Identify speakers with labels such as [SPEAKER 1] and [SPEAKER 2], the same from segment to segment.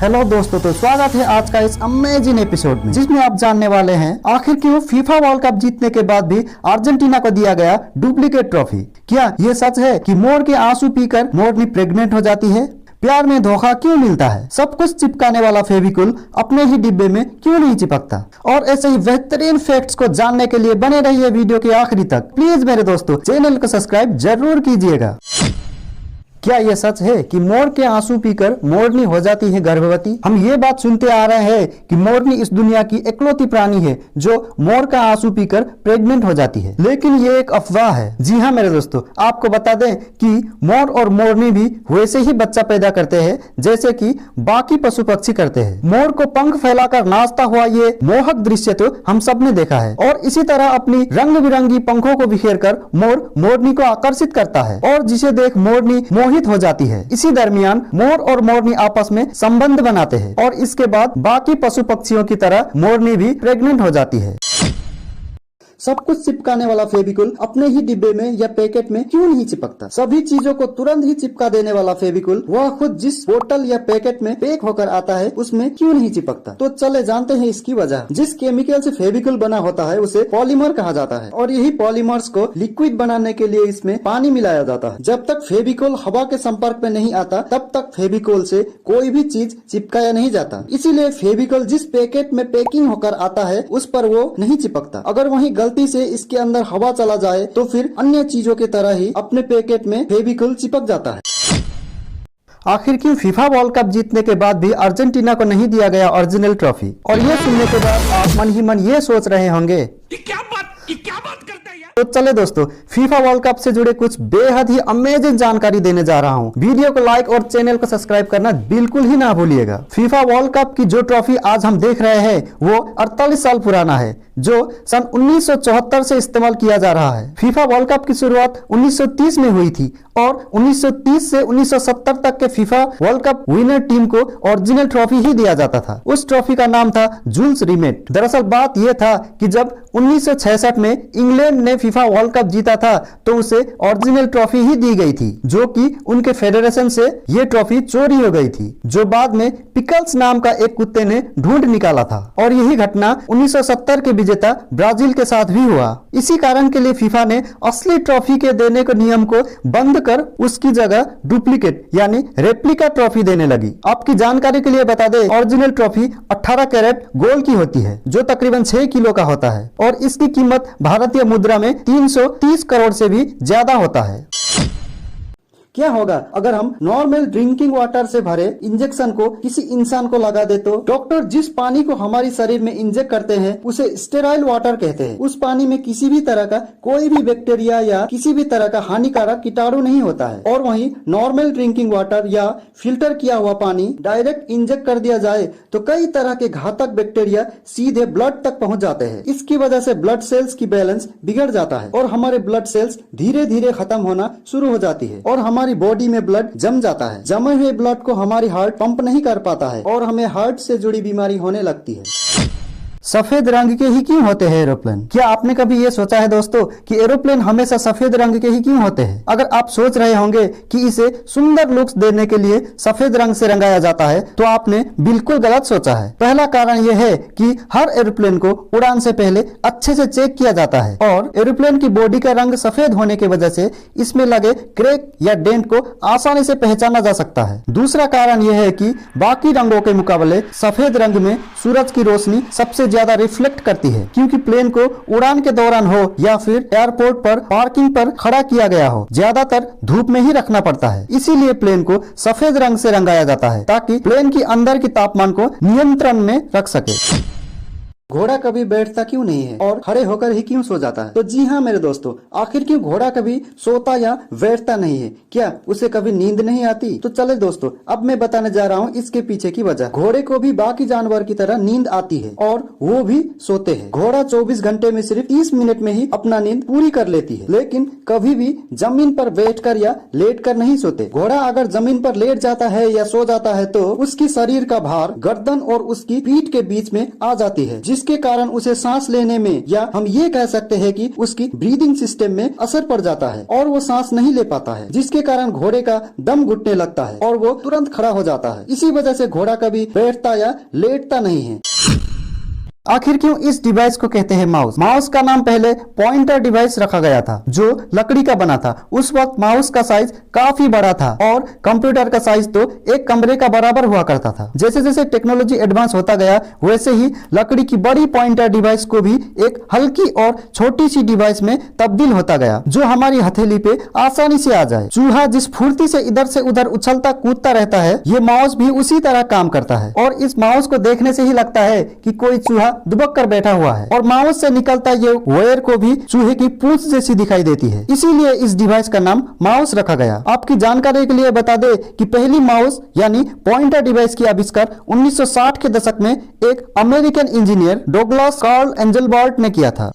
[SPEAKER 1] Hello दोस्तों, तो स्वागत है आज का इस अमेजिंग एपिसोड में, जिसमें आप जानने वाले हैं आखिर क्यों फीफा वर्ल्ड कप जीतने के बाद भी अर्जेंटीना को दिया गया डुप्लीकेट ट्रॉफी। क्या ये सच है कि मोर के आंसू पीकर मोरनी प्रेग्नेंट हो जाती है? प्यार में धोखा क्यों मिलता है? सब कुछ चिपकाने वाला फेविकोल अपने ही डिब्बे में क्यों नहीं चिपकता? और ऐसे ही बेहतरीन फैक्ट्स को जानने के लिए बने रहिए वीडियो के आखिरी तक। प्लीज मेरे दोस्तों, चैनल को सब्सक्राइब जरूर कीजिएगा। क्या यह सच है कि मोर के आंसू पीकर मोरनी हो जाती है गर्भवती? हम ये बात सुनते आ रहे हैं कि मोरनी इस दुनिया की इकलौती प्राणी है जो मोर का आंसू पीकर प्रेग्नेंट हो जाती है, लेकिन ये एक अफवाह है। जी हाँ मेरे दोस्तों, आपको बता दें कि मोर और मोरनी भी वैसे ही बच्चा पैदा करते हैं जैसे कि बाकी पशु पक्षी करते हैं। मोर को पंख फैलाकर नाचता हुआ ये मोहक दृश्य तो हम सब ने देखा है, और इसी तरह अपनी रंग बिरंगी पंखों को बिखेरकर मोर मोरनी को आकर्षित करता है और जिसे देख मोरनी हो जाती है। इसी दरमियान मोर और मोरनी आपस में संबंध बनाते हैं और इसके बाद बाकी पशु पक्षियों की तरह मोरनी भी प्रेग्नेंट हो जाती है। सब कुछ चिपकाने वाला फेविकोल अपने ही डिब्बे में या पैकेट में क्यों नहीं चिपकता? सभी चीजों को तुरंत ही चिपका देने वाला फेविकोल वह खुद जिस बोतल या पैकेट में पैक होकर आता है उसमें क्यों नहीं चिपकता? तो चले जानते हैं इसकी वजह। जिस केमिकल से फेविकोल बना होता है उसे पॉलीमर कहा जाता है, और यही पॉलीमर्स को लिक्विड बनाने के लिए इसमें पानी मिलाया जाता है। जब तक फेविकोल हवा के संपर्क में नहीं आता तब तक फेविकोल से कोई भी चीज चिपकाया नहीं जाता। इसीलिए फेविकोल जिस पैकेट में पैकिंग होकर आता है उस पर वो नहीं चिपकता। अगर वहीं गलती से इसके अंदर हवा चला जाए तो फिर अन्य चीजों की तरह ही अपने पैकेट में फेविकोल चिपक जाता है। आखिर क्यों फीफा वर्ल्ड कप जीतने के बाद भी अर्जेंटीना को नहीं दिया गया ओरिजिनल ट्रॉफी? और ये सुनने के बाद आप मन ही मन ये सोच रहे होंगे क्या बात करते हैं? तो चले दोस्तों, फीफा वर्ल्ड कप से जुड़े कुछ बेहद ही अमेजिंग जानकारी देने जा रहा हूँ। वीडियो को लाइक और चैनल को सब्सक्राइब करना बिल्कुल ही ना भूलिएगा। फीफा वर्ल्ड कप की जो ट्रॉफी आज हम देख रहे हैं वो 48 साल पुराना है, जो सन 1974 से इस्तेमाल किया जा रहा है। फीफा वर्ल्ड कप की शुरुआत 1930 में हुई थी और 1930 से 1970 तक के FIFA world cup winner team को ओरिजिनल ट्रॉफी ही दिया जाता था। उस ट्रॉफी का नाम था जूल्स रिमेट। दरअसल बात यह था कि जब 1966 में इंग्लैंड ने फीफा वर्ल्ड कप जीता था तो उसे ओरिजिनल ट्रॉफी ही दी गई थी, जो कि उनके फेडरेशन से ये ट्रॉफी चोरी हो गई थी, जो बाद में पिकल्स नाम का एक कुत्ते ने ढूंढ निकाला था। और यही घटना 1970 के विजेता ब्राजील के साथ भी हुआ। इसी कारण के लिए फीफा ने असली ट्रॉफी के देने के नियम को बंद कर उसकी जगह डुप्लीकेट यानी रेप्लिका ट्रॉफी देने लगी। आपकी जानकारी के लिए बता दें, ओरिजिनल ट्रॉफी 18 कैरेट गोल्ड की होती है, जो तकरीबन 6 किलो का होता है, और इसकी कीमत भारतीय मुद्रा में 330 करोड़ से भी ज्यादा होता है। क्या होगा अगर हम नॉर्मल ड्रिंकिंग वाटर से भरे इंजेक्शन को किसी इंसान को लगा दे? तो डॉक्टर जिस पानी को हमारे शरीर में इंजेक्ट करते हैं उसे स्टेराइल वाटर कहते हैं। उस पानी में किसी भी तरह का कोई भी बैक्टीरिया या किसी भी तरह का हानिकारक कीटाणु नहीं होता है। और वहीं नॉर्मल ड्रिंकिंग वाटर या फिल्टर किया हुआ पानी डायरेक्ट इंजेक्ट कर दिया जाए तो कई तरह के घातक बैक्टीरिया सीधे ब्लड तक पहुँच जाते हैं। इसकी वजह से ब्लड सेल्स की बैलेंस बिगड़ जाता है और हमारे ब्लड सेल्स धीरे धीरे खत्म होना शुरू हो जाती है और हमारी बॉडी में ब्लड जम जाता है। जमे हुए ब्लड को हमारी हार्ट पंप नहीं कर पाता है और हमें हार्ट से जुड़ी बीमारी होने लगती है। सफेद रंग के ही क्यों होते हैं एरोप्लेन? क्या आपने कभी ये सोचा है दोस्तों कि एरोप्लेन हमेशा सफेद रंग के ही क्यों होते हैं? अगर आप सोच रहे होंगे कि इसे सुंदर लुक्स देने के लिए सफेद रंग से रंगाया जाता है तो आपने बिल्कुल गलत सोचा है। पहला कारण यह है कि हर एरोप्लेन को उड़ान से पहले अच्छे से चेक किया जाता है और एरोप्लेन की बॉडी का रंग सफेद होने की वजह से इसमें लगे क्रैक या डेंट को आसानी से पहचाना जा सकता है। दूसरा कारण यह है कि बाकी रंगों के मुकाबले सफेद रंग में सूरज की रोशनी सबसे ज्यादा रिफ्लेक्ट करती है, क्योंकि प्लेन को उड़ान के दौरान हो या फिर एयरपोर्ट पर पार्किंग पर खड़ा किया गया हो, ज्यादातर धूप में ही रखना पड़ता है। इसीलिए प्लेन को सफेद रंग से रंगाया जाता है ताकि प्लेन के अंदर के तापमान को नियंत्रण में रख सके। घोड़ा कभी बैठता क्यों नहीं है और खड़े होकर ही क्यों सो जाता है? तो जी हाँ मेरे दोस्तों, आखिर क्यों घोड़ा कभी सोता या बैठता नहीं है? क्या उसे कभी नींद नहीं आती? तो चले दोस्तों, अब मैं बताने जा रहा हूँ इसके पीछे की वजह। घोड़े को भी बाकी जानवर की तरह नींद आती है और वो भी सोते हैं। घोड़ा 24 घंटे में सिर्फ 30 मिनट में ही अपना नींद पूरी कर लेती है, लेकिन कभी भी जमीन पर बैठकर या लेटकर नहीं सोते। घोड़ा अगर जमीन पर लेट जाता है या सो जाता है तो उसकी शरीर का भार गर्दन और उसकी पीठ के बीच में आ जाती है, जिस जिसके कारण उसे सांस लेने में, या हम ये कह सकते हैं कि उसकी ब्रीदिंग सिस्टम में असर पड़ जाता है और वो सांस नहीं ले पाता है, जिसके कारण घोड़े का दम घुटने लगता है और वो तुरंत खड़ा हो जाता है। इसी वजह से घोड़ा कभी बैठता या लेटता नहीं है। आखिर क्यों इस डिवाइस को कहते हैं माउस? माउस का नाम पहले पॉइंटर डिवाइस रखा गया था जो लकड़ी का बना था। उस वक्त माउस का साइज काफी बड़ा था और कंप्यूटर का साइज तो एक कमरे का बराबर हुआ करता था। जैसे जैसे टेक्नोलॉजी एडवांस होता गया वैसे ही लकड़ी की बड़ी पॉइंटर डिवाइस को भी एक हल्की और छोटी सी डिवाइस में तब्दील होता गया जो हमारी हथेली पे आसानी से आ जाए। चूहा जिस फुर्ती से इधर से उधर उछलता कूदता रहता है, ये माउस भी उसी तरह काम करता है और इस माउस को देखने से ही लगता है कि कोई चूहा दुबक कर बैठा हुआ है और माउस से निकलता ये वायर को भी चूहे की पूंछ जैसी दिखाई देती है। इसीलिए इस डिवाइस का नाम माउस रखा गया। आपकी जानकारी के लिए बता दे कि पहली माउस यानी पॉइंटर डिवाइस की आविष्कार 1960 के दशक में एक अमेरिकन इंजीनियर डोगलास कार्ल एंजेलबर्ट ने किया था।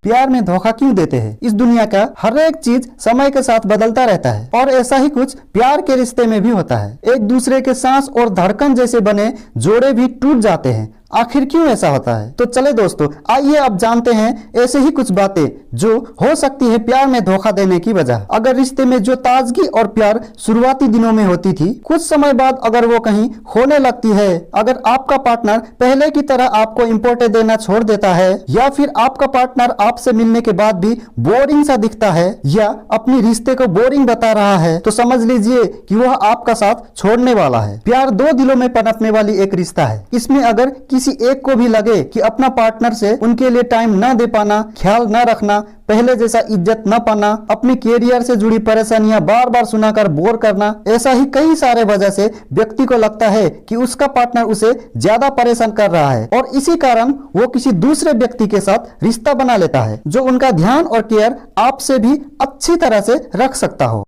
[SPEAKER 1] प्यार में धोखा क्यों देते हैं? इस दुनिया का हर एक चीज समय के साथ बदलता रहता है और ऐसा ही कुछ प्यार के रिश्ते में भी होता है। एक दूसरे के सांस और धड़कन जैसे बने जोड़े भी टूट जाते हैं। आखिर क्यों ऐसा होता है? तो चले दोस्तों, आइए अब जानते हैं ऐसे ही कुछ बातें जो हो सकती है प्यार में धोखा देने की वजह। अगर रिश्ते में जो ताजगी और प्यार शुरुआती दिनों में होती थी, कुछ समय बाद अगर वो कहीं खोने लगती है, अगर आपका पार्टनर पहले की तरह आपको इम्पोर्टेंस देना छोड़ देता है, या फिर आपका पार्टनर आपसे मिलने के बाद भी बोरिंग सा दिखता है या अपनी रिश्ते को बोरिंग बता रहा है, तो समझ लीजिए कि वह आपका साथ छोड़ने वाला है। प्यार दो दिलों में पनपने वाली एक रिश्ता है। इसमें अगर किसी एक को भी लगे कि अपना पार्टनर से उनके लिए टाइम न दे पाना, ख्याल न रखना, पहले जैसा इज्जत न पाना, अपनी कैरियर से जुड़ी परेशानियां बार बार सुनाकर बोर करना, ऐसा ही कई सारे वजह से व्यक्ति को लगता है कि उसका पार्टनर उसे ज्यादा परेशान कर रहा है और इसी कारण वो किसी दूसरे व्यक्ति के साथ रिश्ता बना लेता है जो उनका ध्यान और केयर आपसे भी अच्छी तरह से रख सकता हो।